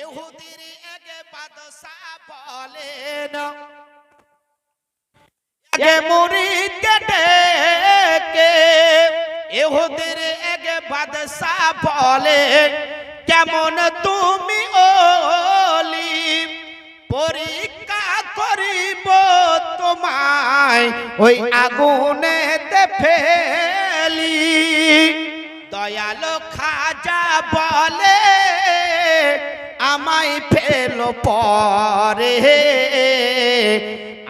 ইহুদির এক বাদশা বলেন এ মুরিদকে ডেকে ইহুদির এক বাদশা বলে কেমন তুমি ওলি পরীক্ষা করিব তোমায় ওই আগুনেতে ফেলি দয়ালো খাজা বলে আমায় ফেলো পরে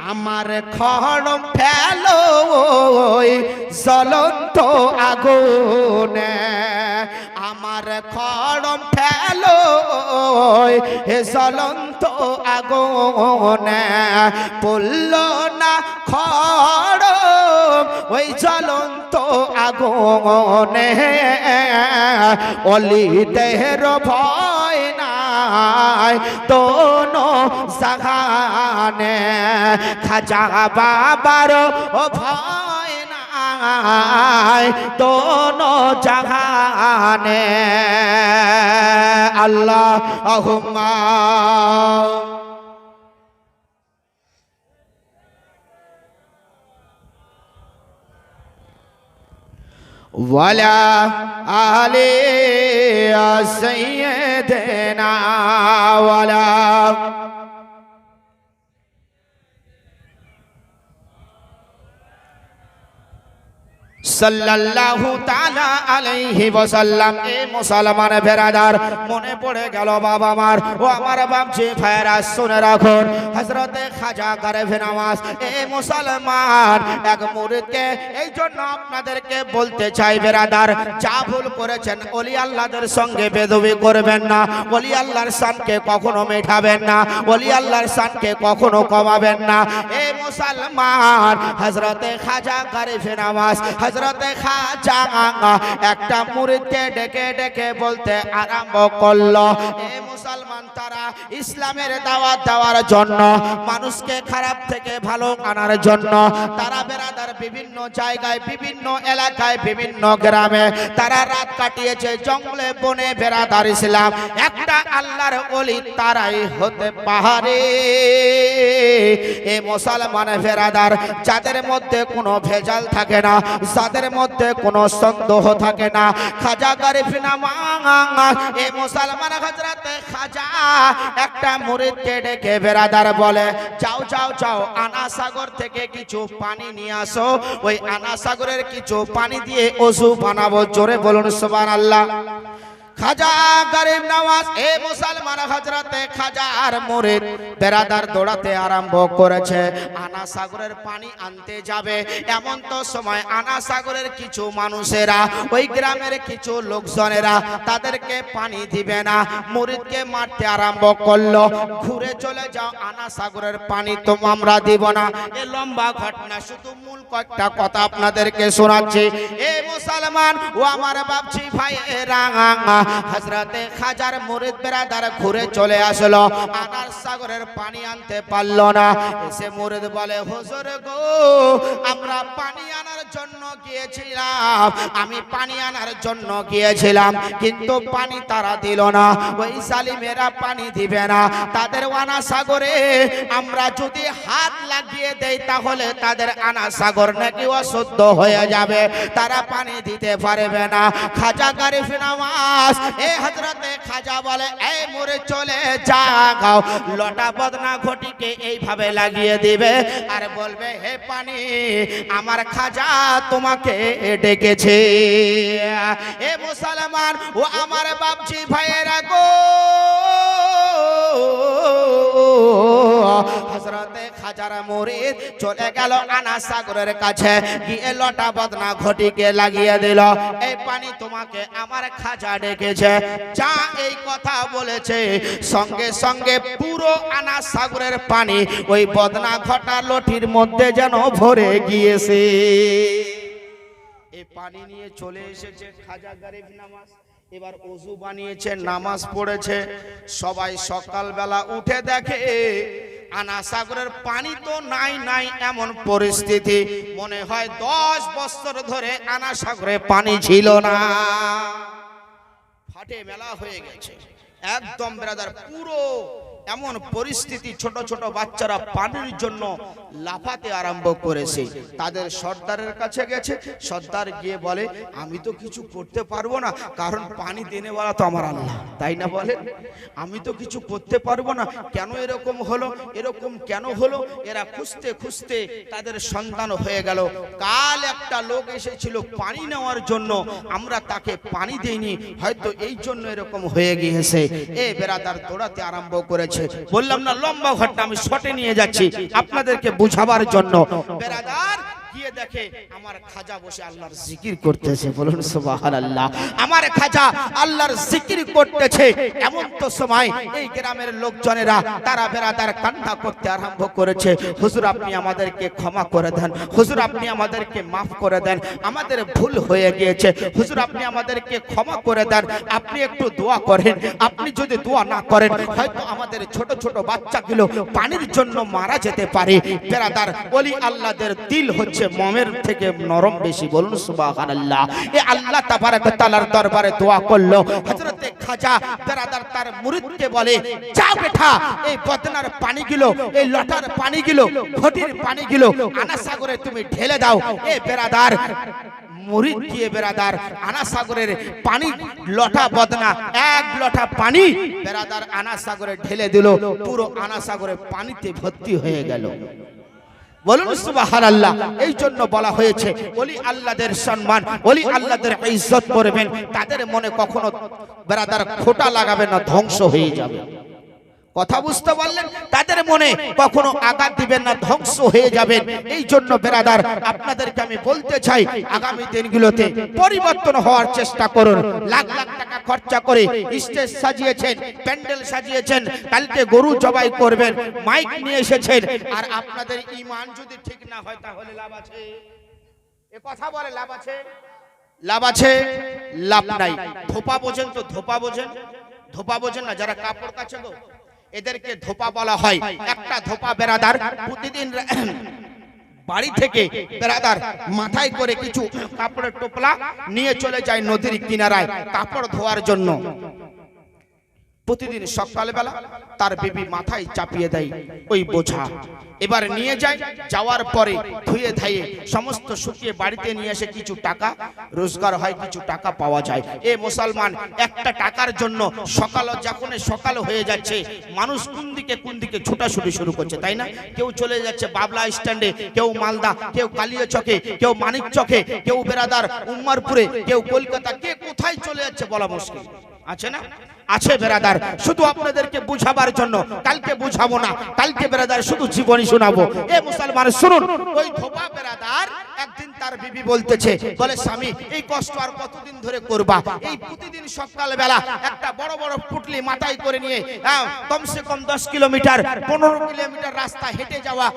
আমার খড়ম ফেলো জ্বলন্ত আগুনে আমার খড়ম ফেলো জ্বলন্ত আগুনে পড়ল না খড়ম ওই জ্বলন্ত আগুনে অলিদের ভয় নাই দোনো জাহানে খাজা বাবার ভয় নাই দোনো জাহানে আল্লাহুম্মা ওয়ালা আলে সাইয়্যিদিনা ওয়ালা সাল্লাল্লাহু তাআলা আলাইহি ওয়াসাল্লাম। এ মুসলমান বেরাদার মনে পড়ে গেল বাবা আমার ও আমার বাপজি ভাইরা শুনে রাখুন হযরতে খাজা গারিফ নওয়াজ এ মুসলমান এক মুরিদকে এই জন্য আপনাদেরকে বলতে চাই বেরাদার যা ভুল করেছেন ওলি আল্লাহদের সঙ্গে বেদবি করবেন না ওলি আল্লাহর শানকে কখনো মেটাবেন না ওলি আল্লাহর শানকে কখনো কমাবেন না এ মুসলমান হযরতে খাজা গারিফ নওয়াজ হযরতে খাজা একটা মুরিদকে ডেকে ডেকে বলতে আরম্ভ করলো এ মুসলমান তারা ইসলামের দাওয়াত দেওয়ার জন্য মানুষকে খারাপ থেকে ভালো আনার জন্য তারা বেরাদার বিভিন্ন জায়গায় বিভিন্ন এলাকায় বিভিন্ন গ্রামে তারা রাত কাটিয়েছে জঙ্গলে বনে বেরাদার ইসলাম একটা আল্লাহর ওলি তারাই হতে পারে এ মুসলমান বেরাদার যাদের মধ্যে কোনো ভেজাল থাকে না যাদের মধ্যে কোনো সন্দেহ থাকে না খাজা গারিফ নওয়াজ এ মুসলমান হযরতে খাজা একটা মুরিদকে ডেকে বেরাদার বলে যাও যাও যাও আনা সাগর থেকে কিছু পানি নিয়ে আসো ওই আনা সাগরের কিছু পানি দিয়ে ওযু বানাবো জোরে বলুন সুবহানাল্লাহ খাজা গারিফ নওয়াজ এ মুসলমান হযরতে খাজার মুরিদ বেরাদার দৌড়াতে আরম্ভ করেছে আনা সাগরের পানি আনতে যাবে এমন তো সময় আনা সাগরের কিছু মানুষেরা ওই গ্রামের কিছু লোকজনেরা তাদেরকে পানি দিবে না মুরিদকে মারতে আরম্ভ করলো ঘুরে চলে যাও আনা সাগরের পানি তো আমরা দিব না এ লম্বা ঘটনা শুধু মূল কয়েকটা কথা আপনাদেরকে শোনাচ্ছি এ মুসলমান ও আমার বাপজি ভাইয়েরা হযরতে খাজার মুরিদ বেরাদার ঘুরে চলে আসলো আনার সাগরের পানি আনতে পারলো না এসে মুরিদ বলে হুজুর গো আমরা পানি আনার জন্য গিয়েছিলাম আমি পানি আনার জন্য গিয়েছিলাম কিন্তু পানি তারা দিল না ওই জালিমেরা পানি দিবে না তাদের আনা সাগরে আমরা যদি হাত লাগিয়ে দেই তাহলে তাদের আনা সাগর নাকি অশুদ্ধ হয়ে যাবে তারা পানি দিতে পারবে না খাজা গারিফ নওয়াজ এ হযরতে খাজা বলে এই মুরিদ চলে যাও লটা বদনা ঘটিকে এইভাবে লাগিয়ে দিবে আর বলবে হে পানি আমার খাজা তোমাকে ডেকেছে এ মুসলমান ও আমার বাপজি ভাইয়েরা গো হযরতে খাজার মুরিদ চলে গেল আনা সাগরের কাছে গিয়ে লটা বদনা ঘটিকে লাগিয়ে দিল এই পানি তোমাকে আমার খাজা ডেকেছে যা এই কথা বলেছে সঙ্গে সঙ্গে পুরো আনা সাগরের পানি ওই বদনা ঘটা লঠির মধ্যে যেন ভরে গিয়েছে এই পানি নিয়ে চলে এসেছে খাজা গারিফ নওয়াজ এবার ওযু বানিয়েছে নামাজ পড়েছে সবাই সকালবেলা উঠে দেখে আনা সাগরের পানি তো নাই নাই এমন পরিস্থিতি মনে হয় 10 বছর ধরে আনা সাগরে পানি ছিল না ফাটে মেলা হয়ে গেছে একদম ব্রাদার পুরো এমন পরিস্থিতি, ছোট ছোট বাচ্চারা পানির জন্য লাফাতে আরম্ভ করেছে। তাদের সর্দারের কাছে গেছে, সর্দার গিয়ে বলে আমি তো কিছু করতে পারবো না, কারণ পানি দেনেওয়ালা তো আমার আল্লাহ, তাই না বলে? আমি তো কিছু করতে পারবো না, কেন এরকম হলো, এরকম কেন হলো? এরা খুঁজতে খুঁজতে তাদের সন্ধান হয়ে গেল। কাল একটা লোক এসেছিল পানি নেওয়ার জন্য, আমরা তাকে পানি দেইনি, হয়তো এই জন্য এরকম হয়ে গিয়েছে। এ বেরাদার দৌড়াতে আরম্ভ করেছে। বললাম না লম্বা ঘটনা, আমি শর্টে নিয়ে যাচ্ছি আপনাদেরকে বুঝাবার জন্য। বেরাদার গিয়ে দেখে আমার খাজা বসে আল্লাহর জিকির করতেছে। বলুন সুবহানাল্লাহ। আমার খাজা আল্লাহর জিকির করতেছে। এমন তো সময় এই গ্রামের লোকজনেরা তারা বেরাদার কান্না করতে আরম্ভ করেছে, হুজুর আপনি আমাদেরকে ক্ষমা করে দেন, হুজুর আপনি আমাদেরকে মাফ করে দেন, আমাদের ভুল হয়ে গিয়েছে, হুজুর আপনি আমাদেরকে ক্ষমা করে দেন, আপনি একটু দোয়া করেন। আপনি যদি দোয়া না করেন হয়তো আমাদের ছোট ছোট বাচ্চাগুলো পানির জন্য মারা যেতে পারে। বেরাদার ওলি আল্লাহদের দিল হচ্ছে মোমের থেকে নরম বেশি। বলুন সুবহানাল্লাহ। এ আল্লাহ তাবারক ওয়া তাআলার দরবারে দোয়া করলো। হযরত খাজা বেরাদার তার মুরিদকে বলে, যা বেটা এই বদনার পানিগুলো, এই লটার পানিগুলো, ঘটির পানিগুলো আনা সাগরে তুমি ঢেলে দাও। এ বেরাদার মুরিদ গিয়ে বেরাদার আনা সাগরের পানি, লটা বদনা এক লটা পানি বেরাদার আনা সাগরে ঢেলে দিল। পুরো আনা সাগরে পানিতে ভর্তি হয়ে গেল। বলুন সুবহানাল্লাহ। এই জন্য বলা হয়েছে ওলি আল্লাহদের সম্মান, ওলি আল্লাহদের ইজ্জত করবেন, তাদের মনে কখনো বেরাদার খোঁটা লাগাবে না, ধ্বংস হয়ে যাবে। কথা বুঝতে পারলেন? তাদের মনে কখনো আঘাত দিবেন না, ধ্বংস হয়ে যাবেন। এই জন্য বেরাদার আপনাদেরকে আমি বলতে চাই, আগামী দিনগুলোতে পরিবর্তন হওয়ার চেষ্টা করুন। লাখ লাখ টাকা খরচা করে স্টেজ সাজিয়েছেন, প্যান্ডেল সাজিয়েছেন, কালকে গরু জবাই করবেন, মাইক নিয়ে এসেছেন, আর আপনাদের ঈমান যদি ঠিক না হয় তাহলে লাভ আছে? এ কথা বলে লাভ আছে? লাভ আছে? লাভ নাই। ধোপা বোঝেন তো? ধোপা বোঝেন? ধোপা বোঝেন না? যারা কাপড় কাচে গো, এদেরকে ধোপা বলা হয়। একটা ধোপা বেরাদার প্রতিদিন বাড়ি থেকে বেরাদার মাথায় করে কিছু কাপড়ের টোপলা নিয়ে চলে যায় নদীর কিনারায় কাপড় ধোয়ার জন্য। প্রতিদিন সকালবেলা তার বিবি মাথায় চাপিয়ে দেয় ওই বোঝা, এবার নিয়ে যায়, যাওয়ার পরে ধুয়ে ধাইয়ে সমস্ত শুকিয়ে বাড়িতে নিয়ে এসে কিছু টাকা রোজগার হয়, কিছু টাকা পাওয়া যায়। এ মুসলমান, একটা টাকার জন্য সকাল যখন সকাল হয়ে যাচ্ছে মানুষ কোন দিকে ছুটাছুটি শুরু করছে, তাই না? কেউ চলে যাচ্ছে বাবলা স্ট্যান্ডে, কেউ মালদা, কেউ কালিয়া চকে, কেউ মানিক চকে, কেউ বেরাদার উম্মারপুরে, কেউ কলকাতা, কে কোথায় চলে যাচ্ছে বলা মুশকিল। আছে না? আছে বেরাদার। শুধু আপনাদেরকে বুঝাবার জন্য, কালকে বুঝাবো না, কালকে বেরাদার শুধু জীবনী শোনাবো। এ মুসলমান শুনুন, ওই ধোপা বেরাদার একদিন তার বিবি বলতেছে, বলে স্বামী এই কষ্ট আর কতদিন ধরে করবা? এই প্রতিদিন সকালবেলা একটা বড় বড় পুটলি মাথায় করে নিয়ে কমসে কম 10 কিলোমিটার 15 কিলোমিটার রাস্তা হেঁটে যাওয়া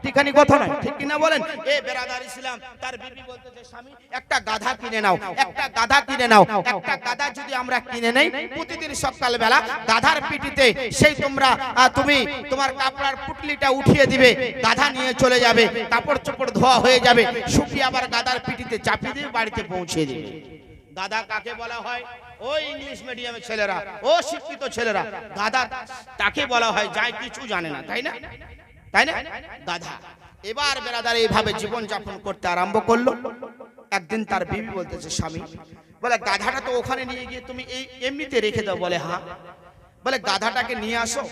ঠিকখানি কথা নয়, ঠিক কিনা বলেন? এ বেরাদার ইসলাম তার বিবি বলতেছে, স্বামী একটা গাধা কিনে নাও, একটা গাধা কিনে নাও। একটা গাধা যদি আমরা কিনে নেই, প্রতিদিন সকালবেলা গাধার পিঠিতে সেই তুমি তোমার কাপড়ের পুটলিটা উঠিয়ে দিবে, গাধা নিয়ে চলে যাবে, কাপড় চোপড় ধোয়া হয়ে যাবে, শুকিয়ে আবার গাধার পিঠিতে চাপিয়ে দিয়ে বাড়িতে পৌঁছে দিবে। গাধা কাকে বলা হয়? ও ইংলিশ মিডিয়ামের ছেলেরা, ও শিক্ষিত ছেলেরা, গাধা তাকে বলা হয় যাই কিছু জানে না, তাই না? তাই না? গাধা। এবার বেরাদার এইভাবে জীবন যাপন করতে আরম্ভ করলো। একদিন তার বিবি বলতেছে, স্বামী বলে গাধাটা তো ওখানে নিয়ে গিয়ে তুমি এই এমনিতে রেখে দাও। বলে হ্যাঁ। বলে গাধাটাকে নিয়ে আসো,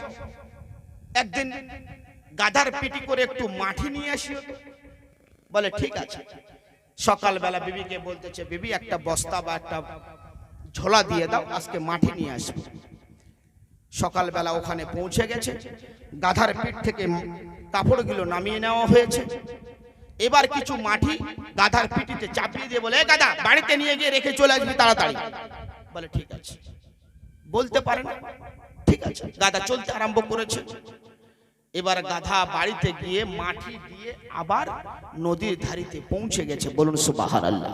একদিন গাধার পিটি করে একটু মাটি নিয়ে আসিও। বলে ঠিক আছে। সকালবেলা বিবিকে বলতেছে, বিবি একটা বস্তা বা একটা ঝোলা দিয়ে দাও, আজকে মাটি নিয়ে আসবো। সকালবেলা ওখানে পৌঁছে গেছে, গাধার পিঠ থেকে কাপড়গুলো নামিয়ে নেওয়া হয়েছে। এবার কিছু মাটি গাধার পিঠিতে চাপিয়ে দিয়ে বলে, গাধা বাড়িতে নিয়ে গিয়ে রেখে চলে আসবি তাড়াতাড়ি। বলে ঠিক আছে। বলতে পারে না, ঠিক আছে। গাধা চলতে আরম্ভ করেছে। এবার গাধা বাড়িতে গিয়ে মাটি দিয়ে আবার নদীর ধারিতে পৌঁছে গেছে। বলুন সুবহানাল্লাহ।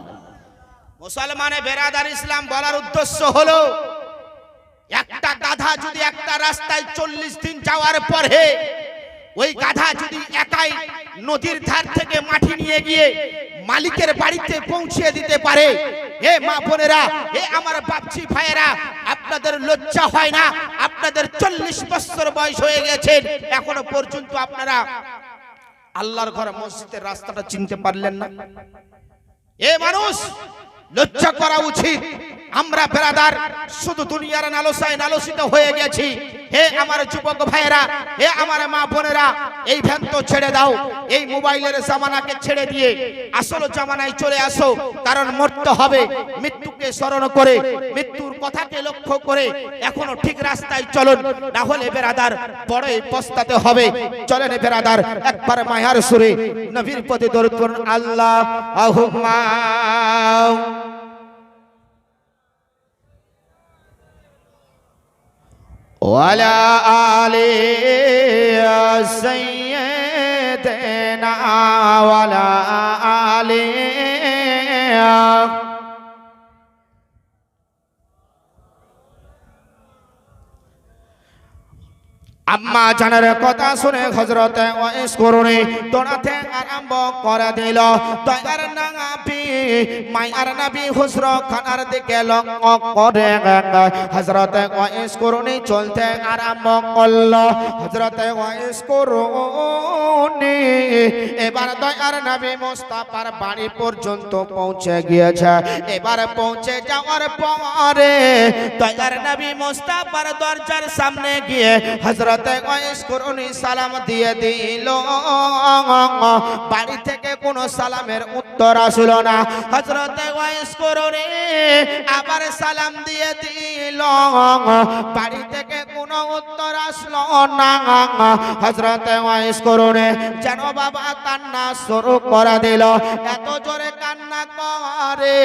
মুসলমানে বেরাদার ইসলাম বলার উদ্দেশ্য হলো, একটা গাধা যদি একটা রাস্তায় 40 দিন যাওয়ার পরে ওই গাধা যদি একাই নদীর ধার থেকে মাটি নিয়ে গিয়ে মালিকের বাড়িতে পৌঁছে দিতে পারে, হে মা বোনেরা, হে আমার বাপজি ভাইয়েরা, আপনাদের লজ্জা হয় না? আপনাদের 40 বছর বয়স হয়ে গেছে, এখনো পর্যন্ত আপনারা আল্লাহর ঘর মসজিদের রাস্তাটা চিনতে পারলেন না? এ মানুষ, লজ্জা করা উচিত। আমরা বেরাদার শুধু দুনিয়ার লালসায় লালসিত হয়ে গেছি। হে আমার যুবক ভাইয়েরা, হে আমার মা বোনেরা, এই ভ্যান্ত ছেড়ে দাও, এই মোবাইলের জামানাকে ছেড়ে দিয়ে আসল জামানায় চলে আসো। কারণ মরতে হবে, মৃত্যুকে স্মরণ করে, মৃত্যুর কথাকে লক্ষ্য করে এখনো ঠিক রাস্তায় চলুন, না হলে বেরাদার বড়ই পস্তাতে হবে। চলেন বেরাদার, একবার মায়ার সুরে নবীর প্রতি দরুদ পড়ুন। আল্লাহুম্মা ওয়ালা আলি সাইয়্যিদিনা ওয়ালা আলি। আম্মা জানের কথা শুনে হযরতে ওয়াইস করুনি দৌড়াতে আরম্ভ করে দিল। দয়ার নবী মায়ার নবী হুজর খানার দিকে লক্ষ্য করে হযরতে ওয়াইস করুনি চলতে আরম্ভ করলো। হযরতে ওয়াইস করুনি এবার দয়ার নবী মুস্তাফার বাড়ি পর্যন্ত পৌঁছে গিয়েছে। এবার পৌঁছে যাওয়ার পরে দয়ার নবী মুস্তাফার দরজার সামনে গিয়ে হযরত ওয়াইস করুনি সালাম দিয়ে দিল। বাড়ি থেকে কোনো সালামের উত্তর আসলো না। হযরত ওয়াইস করুনি আবার সালাম দিয়ে দিল, বাড়ি থেকে কোনো উত্তর আসলো না। হযরত ওয়াইস করুনি যেন বাবা কান্না শুরু করে দিল। এত জোরে কান্না করে,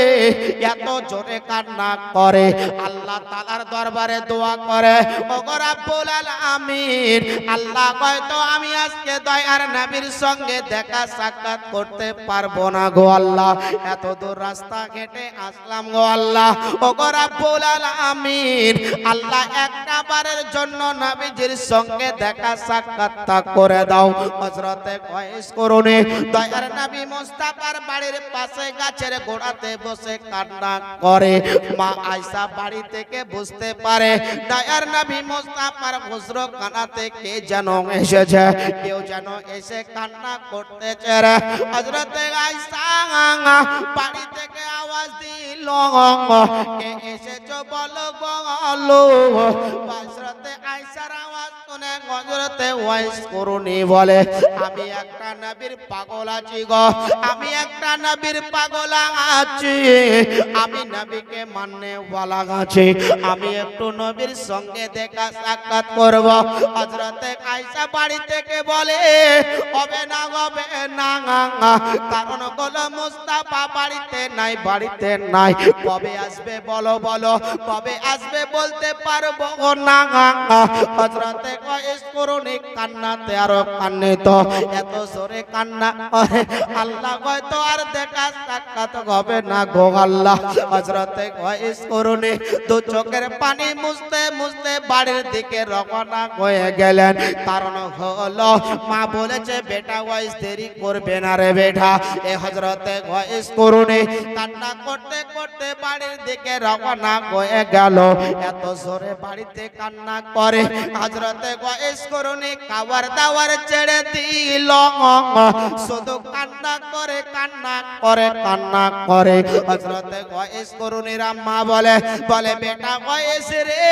এত জোরে কান্না করে, আল্লাহ তাআলার দরবারে দোয়া করে, ওগো রাব্বুল আলামিন, আল্লাহ হয়তো আমি আজকে দয়ার নবীর সঙ্গে দেখা সাক্ষাৎ করতে পারবো না গো আল্লাহ, এত দূর রাস্তা হেঁটে আসলাম গো আল্লাহ। ওগো রাব্বুল আলামিন, আল্লাহ একটা বারের জন্য নবীজির সঙ্গে দেখা সাক্ষাৎ করে দাও। হযরত ওয়াইস করুনি দয়ার নবী মুস্তাফার বাড়ির পাশে গাছের গোড়াতে বসে কান্না করে। মা আয়েশা বাড়ি থেকে বুঝতে পারে দয়ার নবী মুস্তাফার হুজর খানাতে কে যেন এসেছে, কেউ যেন এসে কান্না করতেছে। হযরত আয়েশা বাড়ি থেকে আওয়াজ দিল, কে এসেছো বলো বলো। হযরত আয়েশার আওয়াজ শুনে হযরত ওয়াইস করুনি বলে, আমি একটা নবীর পাগল আছি গো, আমি একটা নবীর পাগল আছি, আমি নবীকে মাননে ওয়ালা আছি, আমি একটু নবীর সঙ্গে দেখা সাক্ষাৎ করব। হযরত আয়েশা বাড়ি থেকে বলে, হবে না, হবে না, কারণ হলো মুস্তাফা বাড়িতে নাই, বাড়িতে নাই। কবে আসবে বলো, বলো কবে আসবে বলতে পারবো না। হযরত ওয়াইস করুনি কান্নাতে আরো কান্নিত, এত জোরে কান্না করে, আল্লাহ হয়তো আর দেখা সাক্ষাৎ হবে না গো আল্লাহ। হযরত ওয়াইস করুনি দু চোখের পানি মুছতে মুছতে বাড়ির দিকে রওনা হয়ে গেলেন। কারণ হলো মা বলেছে, বেটা ওয়াইস দেরি করবে না রে বেটা। এ হযরত ওয়াইস করুনি কান্না করতে করতে বাড়ির দিকে রওনা হয়ে গেল। এত জোরে বাড়িতে কান্না করে হযরত ওয়াইস করুনি খাবার দাবার ছেড়ে দিল, শুধু কান্না করে, কান্না করে, কান্না করে। হযরত ওয়াইস করুনির আম্মা বলে, বেটা ওয়াইস রে,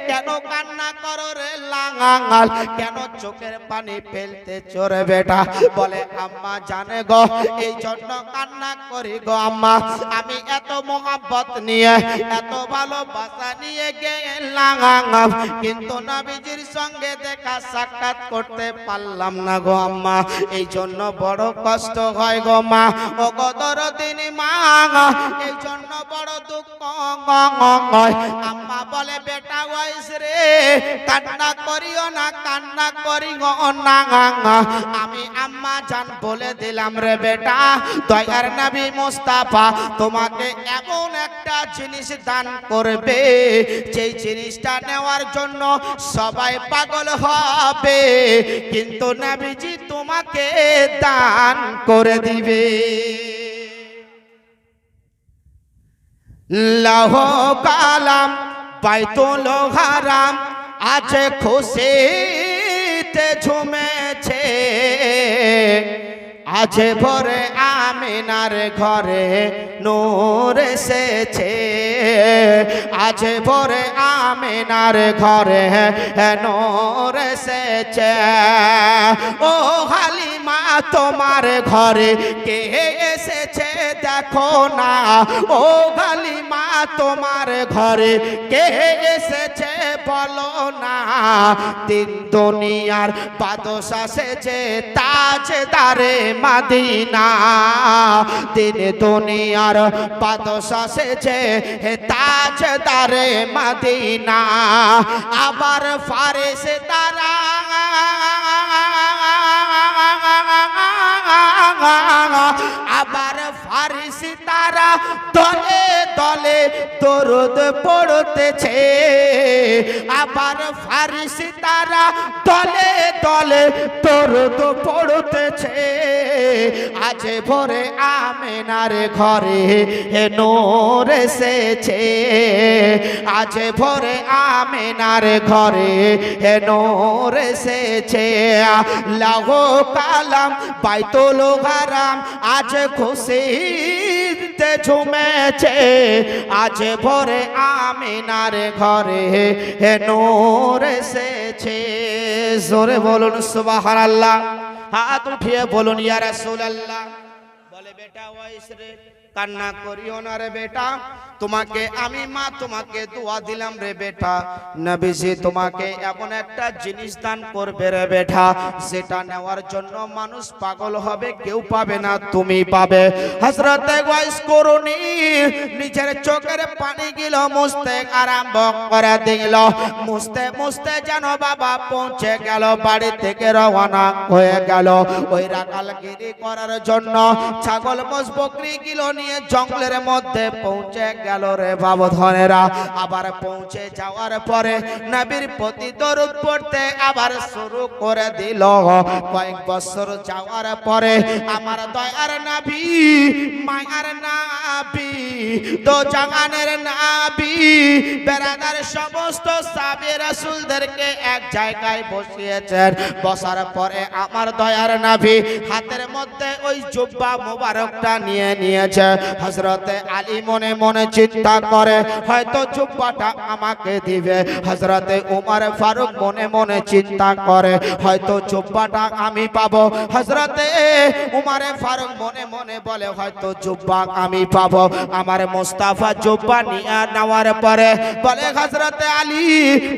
কেন কান্না করো রে লাঙ্গাল, কেন চোখের পানি ফেলতে চোরে বেটা। বলে, আম্মা জানে গো, এই জন্য কান্না করি গো আম্মা, আমি এত মোহাব্বত নিয়ে, এত ভালোবাসা নিয়ে গেলাম, কিন্তু নবীজির সঙ্গে দেখা সাক্ষাৎ করতে পারলাম না গো আম্মা, এই জন্য বড় কষ্ট হয় গো মা। ও গো দরদিনী মা, এই জন্য বড় দুঃখ হয়। আম্মা বলে, বেটা ওয়াইস রে, কান্না করিও না, কান্না করিও না। আমি আম্মা জান বলে দিলাম রে বেটা, দয়ার নবী মুস্তাফা তোমাকে এমন একটা একটা জিনিস দান করবে, যেই জিনিসটা নেওয়ার জন্য সবাই পাগল হবে, কিন্তু নবীজি তোমাকে দান করে দিবে। লাহ কালাম বাইতুল হারাম আজ খুশিতে ঝুমেছে, আজ ভোরে আমিনার ঘরে নূর এসেছে, আজ ভোরে আমিনার ঘরে নূর এসেছে। ও হালিমা তোমার ঘরে কে এসেছে দেখো না, ও হালিমা তোমার ঘরে কে এসেছে বলো না। তিন দুনিয়ার বাদশা সেজে তাজদারে মদিনা, তিন দুনিয়ার বাদশা সেজে তাজদারে মদিনা। আবার ফারেশতারা আবার ফারেশতারা দলে দলে দরুদ পড়তেছে, আবার ফারেশতারা দলে দলে দরুদ পড়তেছে। আজ ভোরে আমিনার ঘরে নূর এসেছে, আজ ভোরে আমিনার ঘরে নূর এসেছে। লাহ কালাম বাইতুল হারাম আজ খুশিতে ঝুমেছে, আজ ভোরে আমিনার ঘরে নূর এসেছে। জোরে বলুন সুবহানাল্লাহ, হাত উঠিয়ে বলুন ইয়া রাসূলুল্লাহ। বলে বেটা ওয়াইস রে কান্না করিও না রে বেটা, তোমাকে আমি মা তোমাকে দোয়া দিলাম রে বেটা, নবীজি তোমাকে এমন একটা জিনিস দান করবে রে বেটা, যেটা নেওয়ার জন্য মানুষ পাগল হবে, কেউ পাবে না, তুমি পাবে। হযরত ওয়াইস করুনি নিজের চোখের পানি গিলো মুছতে আরম্ভ করে দিল, মুছতে মুছতে যেন বাবা পৌঁছে গেল, বাড়ি থেকে রওনা হয়ে গেল ওই রাখালগিরি করার জন্য। ছাগল মোষ বকরি গিলো নিয়ে জঙ্গলের মধ্যে পৌঁছে গেল রে বাবধনেরা। আবার পৌঁছে যাওয়ার পরে নবীর প্রতি দরুদ পড়তে আবার শুরু করে দিল। কয়েক বছর যাওয়ার পরে আমার দয়ার নবী, মায়ার নবী, দো জাহানের নবী বেরাদার সমস্ত সাহাবী রাসূলদেরকে এক জায়গায় বসিয়েছেন। বসার পরে আমার দয়ার নবী হাতের মধ্যে ওই জুব্বা মোবারকটা নিয়ে নিয়েছে। হযরতে আলী মনে মনে চিন্তা করে হয়তো জুব্বাটা আমাকে দিবে। হযরতে উমর ফারুক মনে মনে চিন্তা করে হয়তো জুব্বাটা আমি পাবো। হযরতে উমর ফারুক মনে মনে বলে হয়তো জুব্বা আমি পাবো। আমার মুস্তাফা জুব্বা নিয়ে নেওয়ার পরে বলে হযরতে আলী,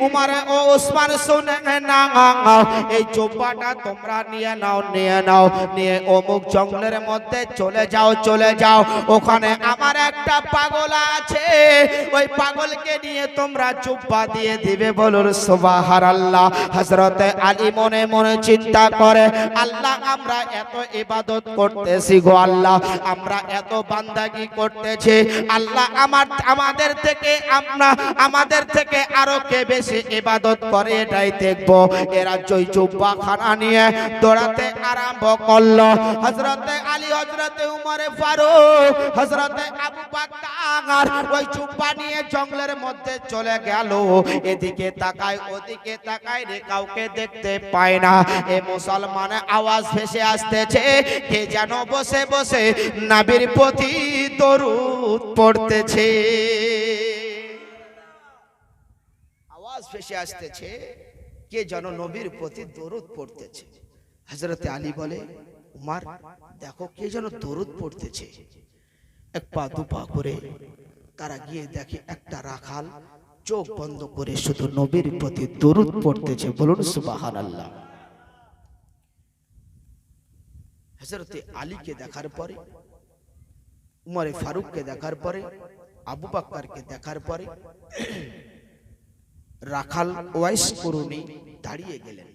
উমর ও ওসমান শুনে নাও, এই জুব্বাটা তোমরা নিয়ে নাও, নিয়ে নাও, নিয়ে অমুক জঙ্গলের মধ্যে চলে যাও, চলে যাও, ওখানে আমার একটা পাগল আছে, ওই পাগলকে নিয়ে তোমরা জুব্বা দিয়ে দিবে। বলুন সুবহানাল্লাহ। হযরতে আলী মনে মনে চিন্তা করে আল্লাহ আমরা এত ইবাদত করতেছি গো আল্লাহ, আমরা এত বান্দাগি করতেছি আল্লাহ, আমাদের থেকে আরো কে বেশি ইবাদত করে এটাই দেখবো। এরা জয় জুব্বা খানা নিয়ে দৌড়াতে আরম্ভ করলো। হযরতে আলী, হযরতে উমর ফারুক, হযরতে আবু বকর ওই জুব্বা নিয়ে জঙ্গলের মধ্যে চলে গেল। এদিকে তাকায় ওদিকে তাকায় রে, কাউকে দেখতে পায় না। এ মুসলমানের আওয়াজ ভেসে আসতেছে, কে যেন বসে বসে নবীর প্রতি দরুদ পড়তেছে। আওয়াজ ভেসে আসতেছে, কে যেন নবীর প্রতি দরুদ পড়তেছে। হযরতে আলী বলে উমর দেখো কে যেন দরুদ পড়তেছে। এক পা দুপা করে তারা গিয়ে দেখে একটা রাখাল চোখ বন্ধ করে শুধু নবীর প্রতি দরুদ পড়তেছে। বলুন সুবহানাল্লাহ। হযরতে আলীকে দেখার পরে, উমরে ফারুককে দেখার পরে, আবু বকরকে দেখার পরে রাখাল ওয়াইস করুনি দাঁড়িয়ে গেলেন।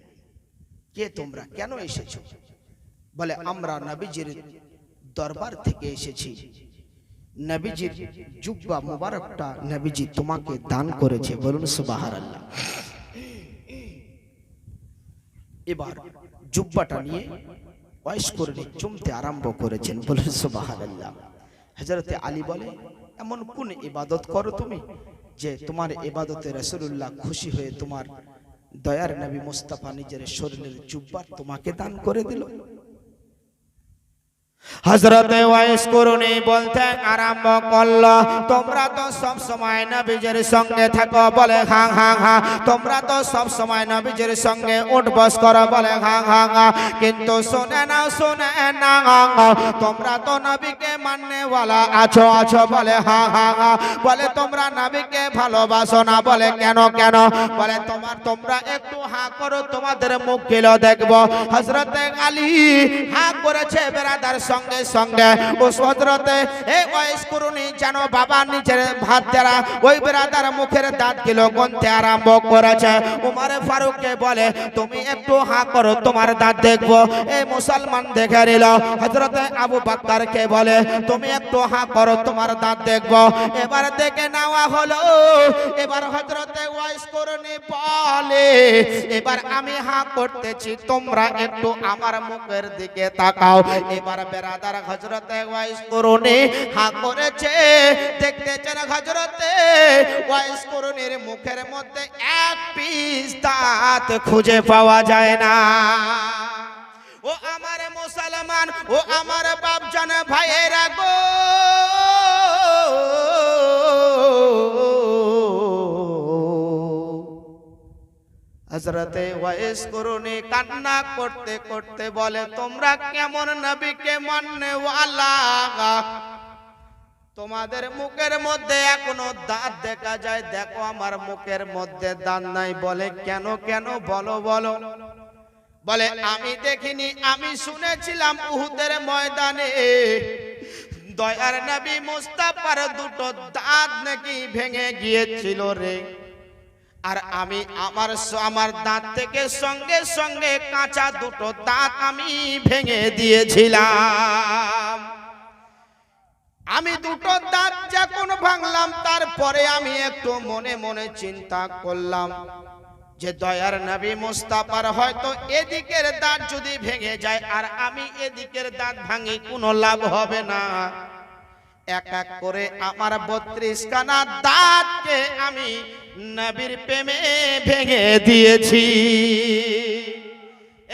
কে তোমরা, কেন এসেছো? বলে আমরা নবীজির দরবার থেকে এসেছি, নবীজির জুব্বা মুবারকটা নবীজি তোমাকে দান করেছে, বলুন সুবহানাল্লাহ। এবার জুব্বাটা নিয়ে ওয়াইস করে চুমতে আরম্ভ করেছেন, বলুন সুবহানাল্লাহ। হযরতে আলী বলে, এমন কোন ইবাদত করো তুমি যে তোমার ইবাদতে রাসূলুল্লাহ খুশি হয়ে তোমার দয়ার নবী মুস্তাফা নিজের শরীরের জুব্বা তোমাকে দান করে দিল? হযরতে ওয়াইস করুনি বলতে আরম্ভ করলো, তোমরা তো সব সময় নবীজির সঙ্গে থাকো, বলে হ্যাঁ হ্যাঁ হ্যাঁ। তোমরা তো সব সময় নবীজির সঙ্গে উঠবস করো, বলে হ্যাঁ হ্যাঁ হ্যাঁ। কিন্তু শুনে নাও শুনে নাও, তোমরা তো নবীকে মাননেওয়ালা আছো আছো, বলে হ্যাঁ হ্যাঁ হ্যাঁ। বলে তোমরা নবীকে ভালোবাসো না, বলে কেন কেন? বলে তোমরা একটু হ্যাঁ করো, তোমাদের মুখ গুলো দেখবো। হযরতে আলী হ্যাঁ করেছে বেরাদার সঙ্গে সঙ্গে ওই হযরতে ওয়াইস করুনি যেন বাবা নিজের ভাত দ্বারা ওই বেরাদার মুখের দাঁত গুলো গুনতে আরম্ভ করেছে। উমর ফারুককে বলে, তুমি একটু হাঁ করো, তোমার দাঁত দেখবো। এই মুসলমান দেখে নিল। হযরতে আবু বকরকে বলে, তুমি একটু হাঁ করো, তোমার দাঁত দেখবো। এবার দেখে নেওয়া হলো। এবার হযরতে ওয়াইস করুনি বলে, এবার আমি হাঁ করতেছি, তোমরা একটু আমার মুখের দিকে তাকাও। এবার বেরাদার হযরতে ওয়াইস করুনি হাঁ করেছে। দেখতেছেন হযরতে ওয়াইস করুনির মুখের মধ্যে এক পিস দাঁত খুঁজে পাওয়া যায় না। ও আমার মুসলমান, ও আমার বাপজান ভাইয়েরা গো, হযরতে ওয়াইস করুনি কান্না করতে করতে বলে, তোমরা কেমন নবীকে মাননেওয়ালা? তোমাদের মুখের মধ্যে এখনো দাঁত দেখা যায়, দেখো আমার মুখের মধ্যে দাঁত নাই। বলে কেন কেন? বলো বলো। বলে আমি দেখিনি, আমি শুনেছিলাম উহুদের ময়দানে দয়ার নবী মুস্তাফার দুটো দাঁত নাকি ভেঙে গিয়েছিল রে। আর আমি আমার দাঁত থেকে সঙ্গে সঙ্গে কাঁচা দুটো দাঁত আমি ভেঙে দিয়েছিলাম। আমি দুটো দাঁত যখন ভাঙলাম, তারপরে আমি একটু মনে মনে চিন্তা করলাম যে দয়ার নবী মুস্তাফার হয়তো এদিকের দাঁত যদি ভেঙে যায় আর আমি এদিকের দাঁত ভাঙি, কোনো লাভ হবে না। এক এক করে আমার 32 খানা দাঁতকে আমি নবীর প্রেমে ভেঙে দিয়েছি।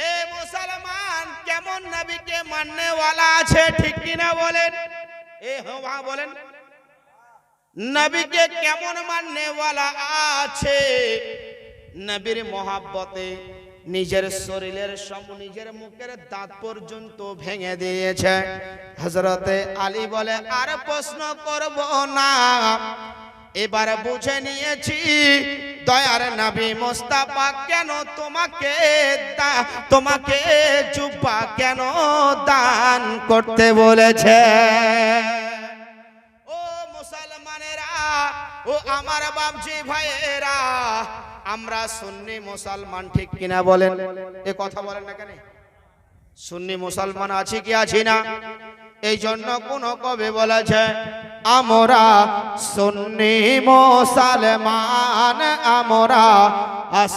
এ মুসলমান, কেমন নবীকে মাননেওয়ালা আছে, ঠিক কিনা বলেন? এ হ্যাঁ বলেন, নবীকে কেমন মাননেওয়ালা আছে? নবীর মহব্বতে নিজের শরীরের নিজের মুখের দাঁত পর্যন্ত ভেঙে দিয়েছে। হযরতে আলী বলে, আর প্রশ্ন করব না, এবার বুঝে নিয়েছি দয়ার নবী মুস্তাফা কেন তোমাকে জুব্বা কেন দান করতে বলেছে। ও মুসলমানেরা, ও আমার বাপজি ভাইয়েরা, আমরা সুন্নি মুসলমান, ঠিক কিনা বলেন? এ কথা বলেন না কেন? সুন্নি মুসলমান আছি কি আছি না? এই জন্য কোন কবি বলেছে, আমরা সুন্নি মুসলমান, আমরা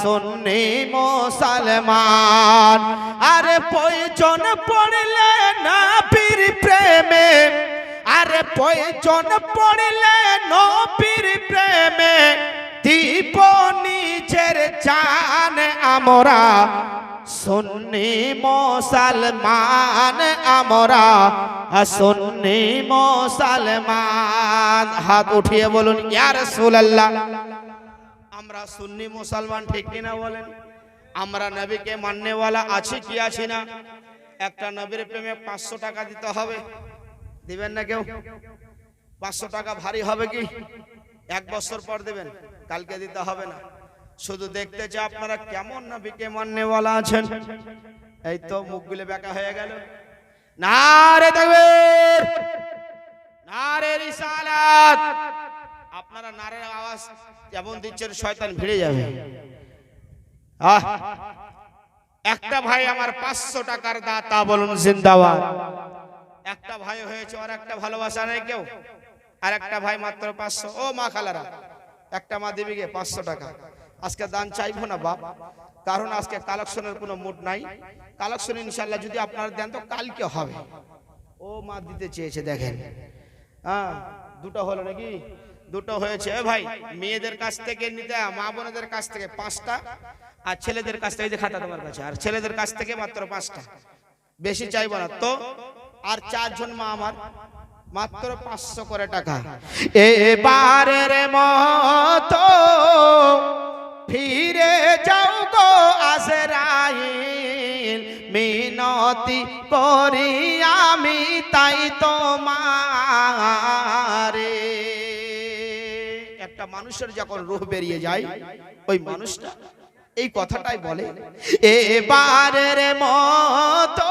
সুন্নি মুসলমান। আরে প্রয়োজন পড়লে নবীর প্রেমে, আরে প্রয়োজন পড়লে নবীর প্রেমে দিব নিজের জান, আমরা সুন্নি মুসলমান, আমরা সুন্নি মুসলমান। হাত উঠিয়ে বলুন ইয়া রাসূলুল্লাহ। আমরা সুন্নি মুসলমান, ঠিক কিনা বলেন? আমরা নবীকে মাননেওয়ালা আছি কি আছি না? একটা নবীর প্রেমে 500 টাকা দিতে হবে, দিবেন না কেউ? 500 টাকা ভারী হবে কি? 1 বছর পর দেবেন, কালকে দিতে হবে না। শুধু দেখতে চাই আপনারা কেমন নবীকে মাননেওয়ালা আছেন। এই তো মুখগুলো বেঁকা হয়ে গেল। নারে তাকবীর, নারে রিসালাত। আপনারা নারের আওয়াজ যেমন দিচ্ছেন, শয়তান ভিড়ে যাবে। একটা ভাই আমার 500 টাকার দাতা, বলুন জিন্দাবাদ। একটা ভাই হয়েছে, আর একটা ভালোবাসা নেই কেউ? আর একটা ভাই মাত্র 500। ও মা খালারা, একটা মা দিবি গে 500 টাকা। আজকে দান চাইবো না বাপ, কারণ আজকে কালেকশনের কোনো মুড নাই। কালেকশন ইনশাআল্লাহ যদি আপনারা দেন তো কালকে হবে। ও মা দিতে চেয়েছে, দেখেন হ্যাঁ, দুটো হলো নাকি? দুটো হয়েছে। ভাই মেয়েদের কাছ থেকে নিতে, মা বোনেদের কাছ থেকে 5টা, আর ছেলেদের কাছ থেকে, যে খাতা তোমার কাছে, আর ছেলেদের কাছ থেকে মাত্র 5টা, বেশি চাইবো না তো। আর 4 জন মা আমার মাত্র 500 করে টাকা। এবারের মতো ফিরে যাও গো আজরাইল, মিনতি করি আমি তাই তোমারে। একটা মানুষের যখন রূহ বেরিয়ে যায়, ওই মানুষটা এই কথাটাই বলে, এবারের মতো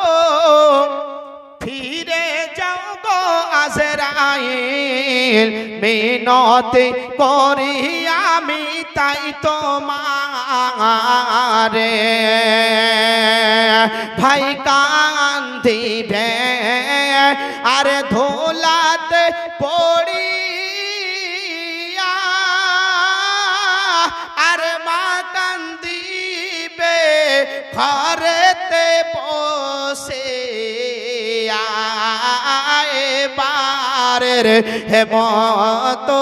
ফিরে যাও গো আজরাইল, মিনতি করি আমি তাই তোমারে। ভাই কান্দিবে আর ধোলাতে পড়িয়া, আর মা কান্দিবে ঘরেতে বসে। এবারের মতো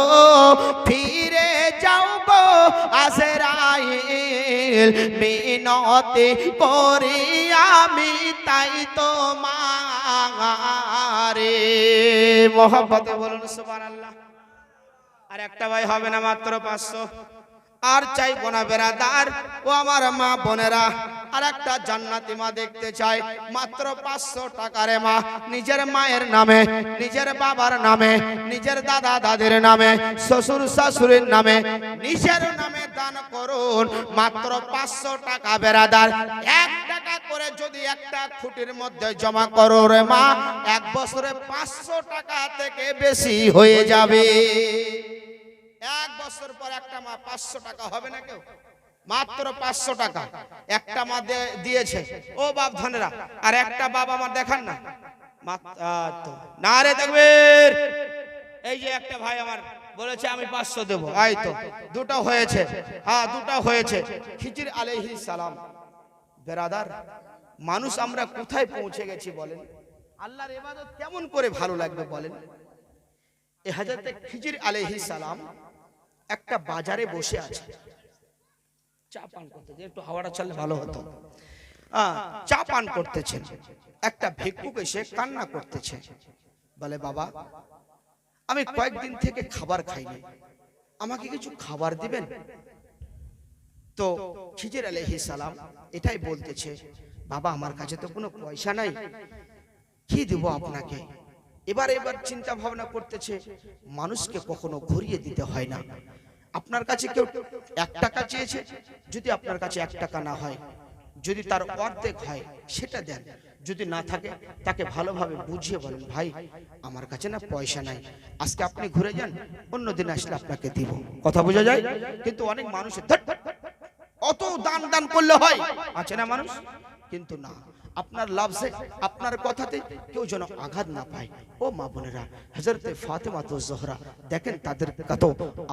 ফিরে যাও গো আজরাইল, মিনতি করি আমি তাই তোমারে। মোহাম্মতে বলুন সুবহানাল্লাহ। আর একটা ভাই হবে না, মাত্র 500। আর চাইবো না বেরাদার ও আমার মা বোনেরা, আর একটা জান্নাতি মা দেখতে চাই, মাত্র 500 টাকারে মা, নিজের মায়ের নামে, নিজের বাবার নামে, নিজের দাদা দাদির নামে, শ্বশুর শাশুড়ির নামে, নিজের নামে দান করুন। মাত্র 500 টাকা বেরাদার। 1 টাকা করে যদি একটা খুঁটির মধ্যে জমা করো রে মা, 1 বছরে 500 টাকা থেকে বেশি হয়ে যাবে। 1 বছর পর একটা মা 500 টাকা হবে না কেউ? মাত্র 500 টাকা একটা মা দিয়েছে। ও বাপ ধনেরা, আর একটা বাবা আমার দেখান না, নারে তাকবীর। এই যে একটা ভাই আমার বলেছে আমি 500 দেবো, এই তো দুটো হয়েছে। হ্যাঁ, দুটো হয়েছে। খিজির আলাইহিস সালাম। বেরাদার, মানুষ আমরা কোথায় পৌঁছে গেছি বলেন? আল্লাহর ইবাদত কেমন করে ভালো লাগবে বলেন? এই হযরত খিজির আলাইহিস সালাম একটা বাজারে বসে আছে, চা পান করতেছে। একটু হাওয়াটা চললে ভালো হতো। চা পান করতেছেন। একটা ভিক্ষুক এসে কান্না করতেছে, বলে বাবা আমি কয়েকদিন থেকে খাবার খাইনি, আমাকে কিছু খাবার দিবেন? তো খিজির আলাইহিস সালাম এটাই বলতেছে, বাবা আমার কাছে তো কোনো পয়সা নাই, কি দেব আপনাকে? এবার চিন্তা ভাবনা করতেছে, মানুষকে কখনো ঘুরিয়ে দিতে হয় না। আপনার কাছে কেউ 1 টাকা চেয়েছে, যদি আপনার কাছে 1 টাকা না হয়, যদি তার অর্ধেক হয় সেটা দেন, যদি না থাকে তাকে ভালোভাবে বুঝিয়ে বলেন, ভাই আমার কাছে না পয়সা নাই, আজকে আপনি ঘুরে যান, অন্য দিন আসলে আপনাকে দিব। কথা বোঝা যায়? কিন্তু অনেক মানুষের অত দান করলে হয় আছে না মানুষ, কিন্তু না, আপনার লাভে আপনার কথাতে কেউ যেন আঘাত না পায়। ও মা বোনেরা, হযরতে ফাতেমা জোহরা দেখেন তাদের কত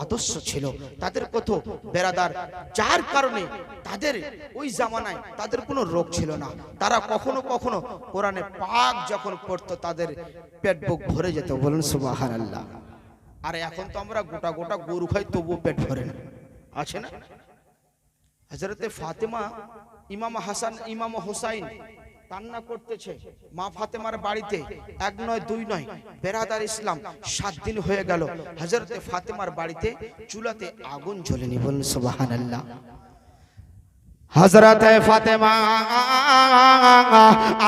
আদর্শ ছিল, তাদের কত বেরাদার, যার কারণে তাদের ওই জামানায় তাদের কোনো রোগ ছিল না। তারা কখনো কখনো কোরআনে পাক যখন পড়তো তাদের পেট বুক ভরে যেত। বলুন সুবহানাল্লাহ। আর এখন তো আমরা গোটা গোটা গরু খাই, তবুও পেট ভরে না, আছে না? হযরতে ফাতেমা, ইমাম হাসান, ইমাম হুসাইন কান্না করতেছে মা ফাতেমার বাড়িতে। 1 নয় 2 নয় বেরাদার ইসলাম, 7 দিন হয়ে গেল হযরতে ফাতেমার বাড়িতে চুলাতে আগুন জ্বলেনি। বলুন সুবহানাল্লাহ। হযরতে ফাতেমা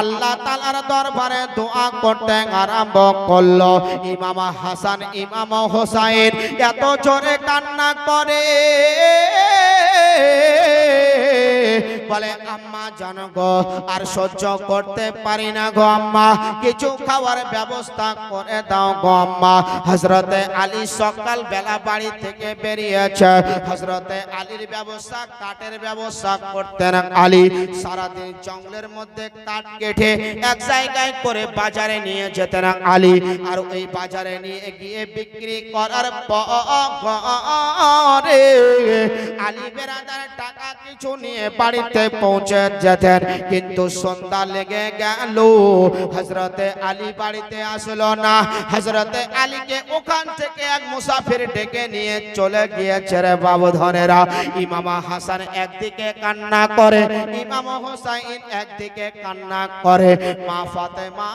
আল্লাহ তাআলার দরবারে দোয়া করতে আরম্ভ করলো। ইমাম হাসান, ইমাম হুসাইন এত জোরে কান্না করে, বলে আম্মা জানো গো আর সহ্য করতে পারি না গো আম্মা, কিছু খাওয়ার ব্যবস্থা করে দাও গো আম্মা। হযরতে আলী সকাল বেলা বাড়ি থেকে বেরিয়েছে। হযরতে আলীর ব্যবস্থা কাঠের ব্যবস্থা করতেন। আলী সারাদিন জঙ্গলের মধ্যে কাঠ কেটে এক জায়গায় করে বাজারে নিয়ে যেতেন আলী। আর ওই বাজারে নিয়ে গিয়ে বিক্রি করার পরে আলী বেরাদার টাকা কিছু নিয়ে বাড়িতে পৌঁছে যেতেন। কিন্তু সন্ধ্যা লেগে গেল, হযরতে আলী বাড়িতে আসলো না। হযরতে আলীকে ওখান থেকে এক মুসাফির ডেকে নিয়ে চলে গিয়েছে রে বাবুধনেরা। ইমাম হাসান একদিকে কান্না করে, ইমাম হোসাইন একদিকে কান্না করে। মা ফাতেমা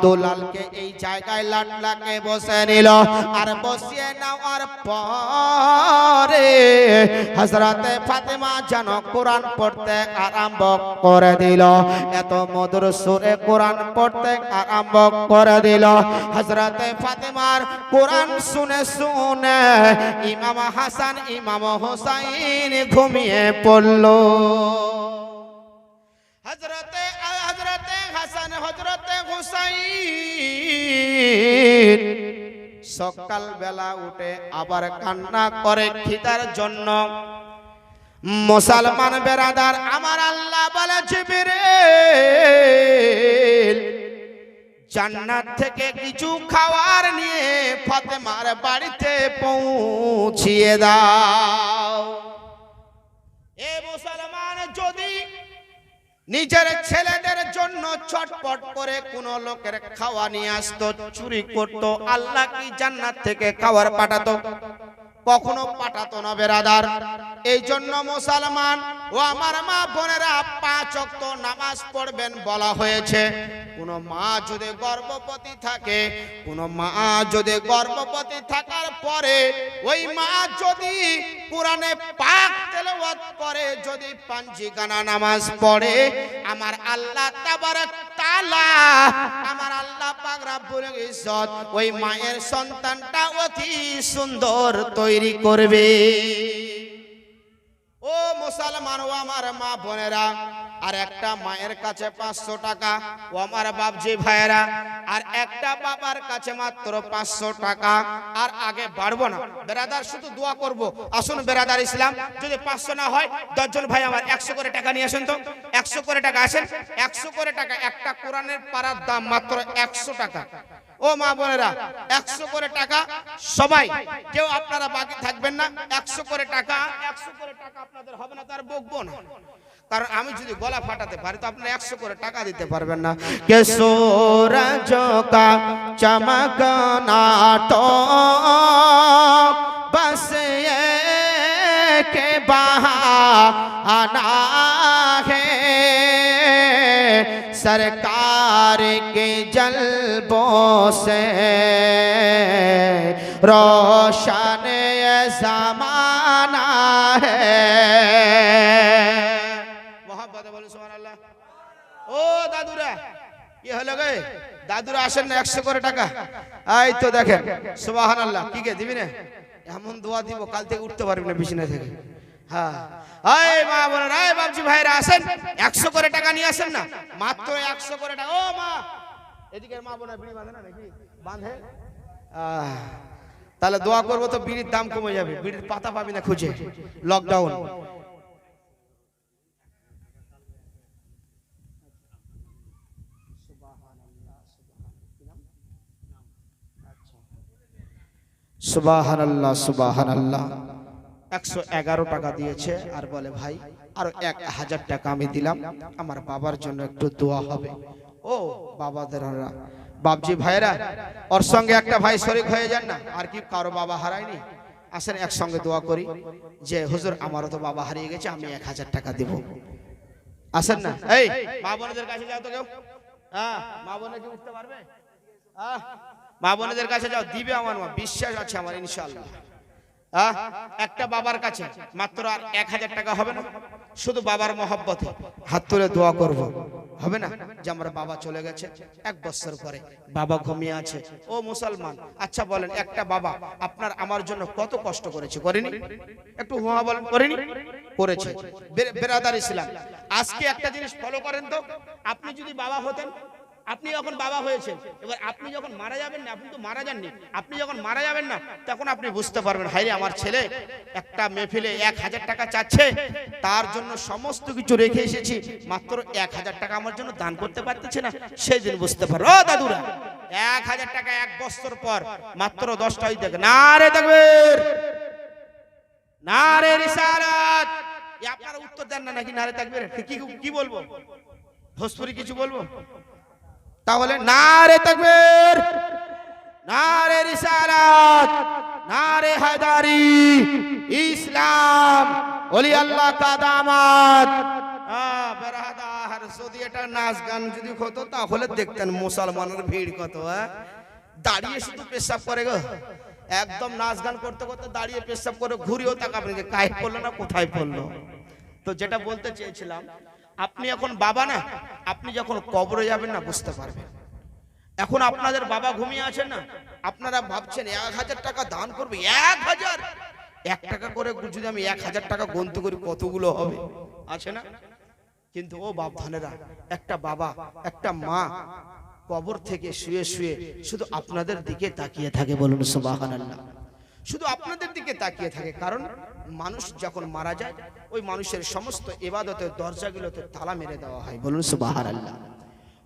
দুলালকে এই জায়গায় লাটলাকে বসে নিল। আর বসিয়ে নেওয়ার পরে হযরতে ফাতেমা যেন কোরআন পড়তে আরম্ভ করে দিল। এত মধুর সুরে কোরআন পড়তে আরম্ভ করে দিল। হযরতে ফাতেমার কোরআন শুনে শুনে ইমাম হাসান ইমাম হোসাইন ঘুমিয়ে পড়ল। হযরতে হাসান হযরতে হোসাইন সকাল বেলা উঠে আবার কান্না করে খিদার জন্য। মুসলমান বেরাদার আমার আল্লাহ বলে জিবরিল জান্নাত থেকে কিছু খাবার নিয়ে ফাতেমার বাড়িতে পৌঁছিয়ে দাও। এ মুসলমান যদি নিজের ছেলেদের জন্য ছটপট করে কোন লোকের খাওয়া নিয়ে আসতো, চুরি করতো, আল্লাহ কি জান্নাত থেকে খাবার পাঠাতো? কখনো পাঠাতো না বেরাদার। এই জন্য মুসলমান ও আমার মা বোনেরা 5 ওয়াক্ত নামাজ পড়বেন বলা হয়েছে। কোন মা যদি গর্ভবতী থাকে, কোন মা যদি গর্ভবতী থাকার পরে ওই মা যদি কোরআনে পাক তেলাওয়াত করে, যদি পাঞ্জিগানা নামাজ পড়ে, আমার আল্লাহ তাবারক তাআলা আমার আল্লাহ পাক রব্বুল ইজ্জত ওই মায়ের সন্তানটা অতি সুন্দর তৈরি করবে। ও মুসলমান ও আমার মা বোনেরা, আর একটা মায়ের কাছে 500 টাকা, ও আমার বাপজি ভাইয়েরা, আর একটা বাবার কাছে মাত্র 500 টাকা। আর আগে বাড়বো না বেরাদার, শুধু দোয়া করব। আসুন বেরাদার ইসলাম, যদি 500 না হয় 10 জন ভাই আমার 100 করে টাকা নিয়ে আসেন তো। 100 করে টাকা আসেন, 100 করে টাকা। একটা কোরআনের পারার দাম মাত্র 100 টাকা। ও মা বোনেরা, 100 করে টাকা সবাই, কেউ আপনারা বাকি থাকবেন না। 100 করে টাকা, 100 করে টাকা আপনাদের হবে না, তার বকবো না, কারণ আমি যদি গলা ফাটাতে পারি তো আপনারা 100 করে টাকা দিতে পারবেন না। কে সূরজ কা চমকনা তো বস के बहाना है, सरकार के जल्बों से रोशन ये ज़माना है। मोहब्बत बोलो सुभान अल्लाह। ओ दादुरा কি হলো গে? দাদুরা আসেন না 100 করে টাকা। এই তো দেখেন সুবহানাল্লাহ, কি কে দিবি না? এমন দোয়া দিব কাল থেকে উঠতে পারবি না বিছানা থেকে। হ্যাঁ, এই মা বোনেরা, এই বাপজি ভাইরা আসেন, 100 করে টাকা নিয়ে আসেন না, মাত্র 100 করে টাকা। ও মা, এদিকে মা বোনেরা বিড়ি বাঁধে না নাকি? বাঁধে। তাহলে দোয়া করব তো বিড়ির দাম কমে যাবে, বিড়ির পাতা পাবি না খুঁজে। লকডাউন সুবহানাল্লাহ সুবহানাল্লাহ। 111 টাকা দিয়েছে আর বলে ভাই আরো 1000 টাকা আমি দিলাম, আমার বাবার জন্য একটু দোয়া হবে। ও বাবাদেররা, বাপজি ভাইরা, ওর সঙ্গে একটা ভাই শরীক হয়ে যান না। আর কি কারো বাবা হারায়নি? আসেন একসঙ্গে দোয়া করি যে হুজুর আমারও তো বাবা হারিয়ে গেছে, আমি 1000 টাকা দেব। আসেন না, এই মা বোনদের কাছে যাও তো কেউ। হ্যাঁ, মা বোনে কি উঠতে পারবে? মা বোনদের কাছে যাও, দিবে আমার মা, বিশ্বাস আছে আমার ইনশাআল্লাহ। একটা বাবার কাছে মাত্র আর 1000 টাকা হবে না? শুধু বাবার মহব্বতে হাত তুলে দোয়া করব, হবে না? যে আমার বাবা চলে গেছে 1 বছর পরে, বাবা ঘুমিয়ে আছে। ও মুসলমান, আচ্ছা বলেন, একটা বাবা আপনার আমার জন্য কত কষ্ট করেছে, করেনি? একটু হুয়া বলেন, করেনি? করেছে। বেরাদার ইসলাম, আজকে একটা জিনিস ফলো করেন তো, আপনি যদি বাবা হতেন, আপনি যখন বাবা হয়েছেন, এবার আপনি যখন মারা যাবেন না, আপনি তো মারা যাননি, আপনি যখন মারা যাবেন না তখন আপনি বুঝতে পারবেন, হায়রে আমার ছেলে একটা মেহফিলে 1000 টাকা চাচ্ছে, তার জন্য সমস্ত কিছু রেখে এসেছি, মাত্র 1000 টাকা আমার জন্য দান করতে পারতেছে না, সেই দিন বুঝতে পারবেন। ও দাদুরা, 1000 টাকা 1 বছর পর মাত্র 10টা হয়ে থাকে। নারে তাকবীর, নারে রিসালাত। আপনারা উত্তর দেন না নাকি নারে তাকবীর? কি বলবো, ভোজপুরি কিছু বলবো? তাহলে নারে তাকবীর, নারে রিসালাত, নারে হায়দারি, ইসলাম ওলি আল্লাহ কা দামাত। বেরাদার, যদি এটা নাচ গান যদি হতো তাহলে দেখতেন মুসলমানের ভিড় কত। দাঁড়িয়ে শুধু পেশাব করে গো, একদম নাচ গান করতে করতে দাঁড়িয়ে পেশাব করে, ঘুরিয়েও তাকাবেন যে কায় পড়লো না কোথায় পড়লো। তো যেটা বলতে চেয়েছিলাম, আপনি এখন বাবা না, আপনি যখন কবরে যাবেন না বুঝতে পারবেন। এখন আপনাদের বাবা ঘুমিয়ে আছেন না, আপনারা ভাবছেন 1000 টাকা দান করবে, 1000 1 টাকা করে যদি আমি 1000 টাকা গণতি করি কতগুলো হবে, আছে না? কিন্তু ও বাপ ধানেরা, একটা বাবা একটা মা কবর থেকে শুয়ে শুয়ে শুধু আপনাদের দিকে তাকিয়ে থাকে, বলুন সুবহানাল্লাহ। শুধু আপনাদের দিকে তাকিয়ে থাকে, কারণ মানুষ যখন মারা যায় ওই মানুষের সমস্ত ইবাদতের দরজাগুলোতে তালা মেরে দেওয়া হয়, বলুন সুবহানাল্লাহ।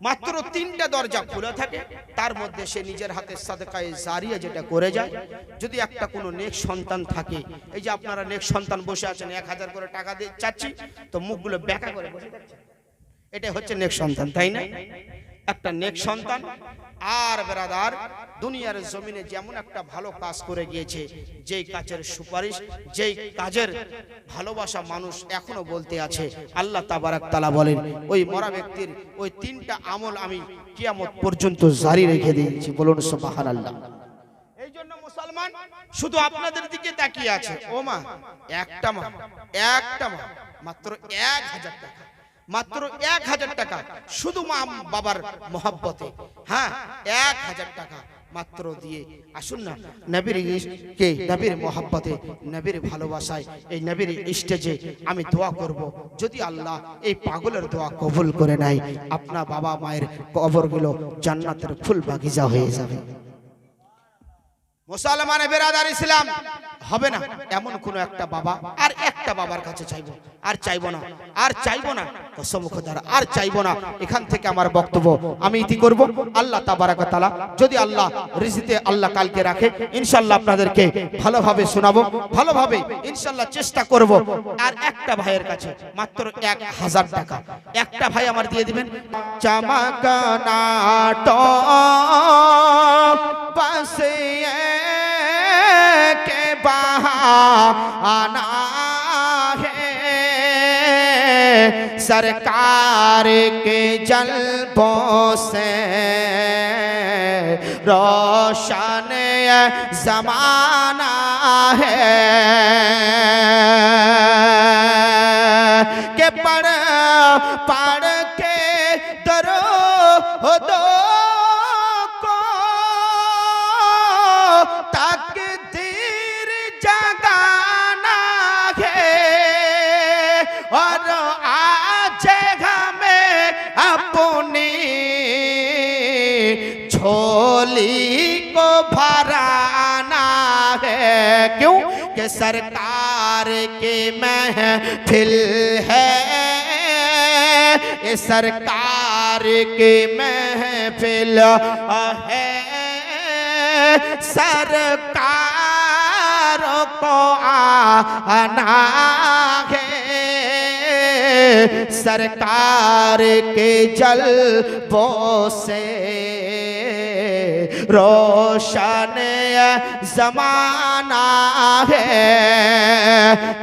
মাত্র 3টা দরজা খোলা থাকে, তার মধ্যে সে নিজের হাতে সাদকায়ে জারিয়া যেটা করে যায়। যদি একটা কোনো নেক সন্তান থাকে, এই যে আপনারা নেক সন্তান বসে আছেন, 1000 করে টাকা দিয়ে চাচ্ছি, তো মুখগুলো বেঁকা করে বসে থাকছে, এটা হচ্ছে নেক সন্তান, তাই না? একটা নেক সন্তান। আর বেরাদার, দুনিয়ার জমিনে যেমন একটা ভালো কাজ করে গিয়েছে, যেই কাজের সুপারিশ, যেই কাজের ভালোবাসা মানুষ এখনো বলতে আছে, আল্লাহ তাবারাক তাআলা বলেন, ওই মরা ব্যক্তির ওই 3টা আমল আমি কিয়ামত পর্যন্ত জারি রেখে দিয়েছি, বলুন সুবহানাল্লাহ। এই জন্য মুসলমান শুধু আপনাদের দিকে তাকিয়ে আছে। ও মা, একটা মা মাত্র 1000 টাকা, মাত্র 1000 টাকা, শুধু মা বাবার মহব্বতে, হ্যাঁ 1000 টাকা মাত্র দিয়ে আসুন না নবীর কে, নবীর মহব্বতে, নবীর ভালোবাসায়, এই নবীর স্টেজে আমি দোয়া করব, যদি আল্লাহ এই পাগলের দোয়া কবুল করে নেয়, আপনার বাবা মায়ের কবরগুলো জান্নাতের ফুল বাগিচা হয়ে যাবে। মুসলমান বেরাদার ইসলাম, হবে না এমন কোন একটা বাবা আর একটা বাবার কাছে চাইবো, আর চাইবো না কসম খোদার, আর চাইবো না। এখান থেকে আমার বক্তব্য আমি ইতি করব। আল্লাহ তাবারাক ওয়া তাআলা যদি আল্লাহ রিজিতে আল্লাহ কালকে রাখে, ইনশাআল্লাহ আপনাদেরকে ভালোভাবে শোনাবো, ভালোভাবে ইনশাআল্লাহ চেষ্টা করব। আর একটা ভাইয়ের কাছে মাত্র 1000 টাকা, একটা ভাই আমার দিয়ে দিবেন। চমকনাটো পাশে के बहाना है, सरकार के जलवों से रोशन जमाना है, के पढ़ के दरो झोली को भराना है, क्यों कि सरकार की महफिल है, ये सरकार की महफिल है, सरकार को आना है, सरकार के जलवों से रोशन जमाना है,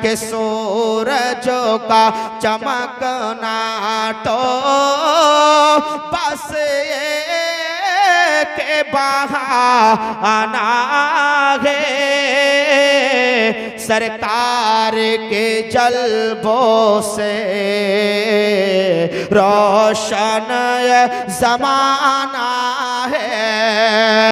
कि सूरजों का चमकना तो बस के बहाना है, सरकार के जलवों से रोशन जमाना